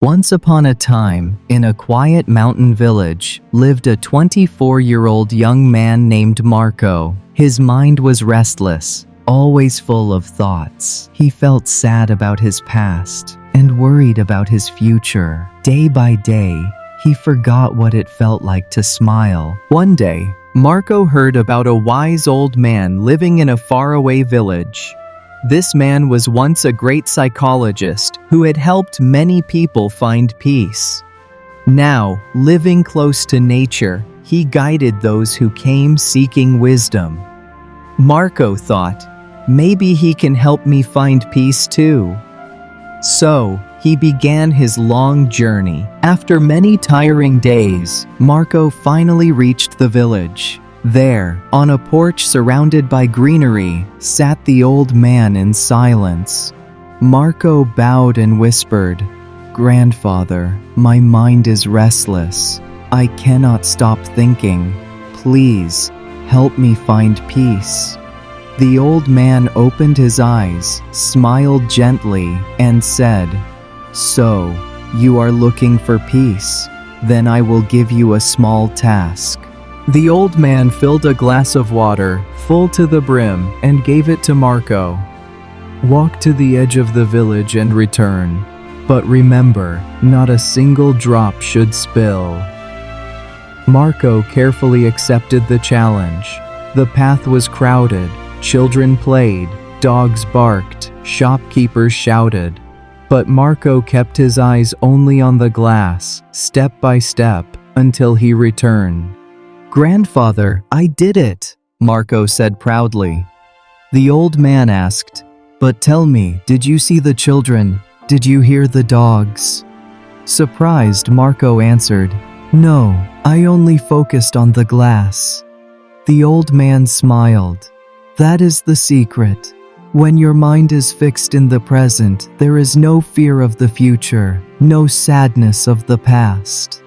Once upon a time, in a quiet mountain village, lived a 24-year-old young man named Marco. His mind was restless, always full of thoughts. He felt sad about his past and worried about his future. Day by day, he forgot what it felt like to smile. One day, Marco heard about a wise old man living in a faraway village. This man was once a great psychologist who had helped many people find peace. Now, living close to nature, he guided those who came seeking wisdom. Marco thought, maybe he can help me find peace too. So, he began his long journey. After many tiring days, Marco finally reached the village. There, on a porch surrounded by greenery, sat the old man in silence. Marco bowed and whispered, "Grandfather, my mind is restless. I cannot stop thinking. Please, help me find peace." The old man opened his eyes, smiled gently, and said, "So, you are looking for peace? Then I will give you a small task." The old man filled a glass of water, full to the brim, and gave it to Marco. "Walk to the edge of the village and return. But remember, not a single drop should spill." Marco carefully accepted the challenge. The path was crowded. Children played, dogs barked, shopkeepers shouted. But Marco kept his eyes only on the glass, step by step, until he returned. "Grandfather, I did it," Marco said proudly. The old man asked, "But tell me, did you see the children? Did you hear the dogs?" Surprised, Marco answered, "No, I only focused on the glass." The old man smiled. "That is the secret. When your mind is fixed in the present, there is no fear of the future, no sadness of the past."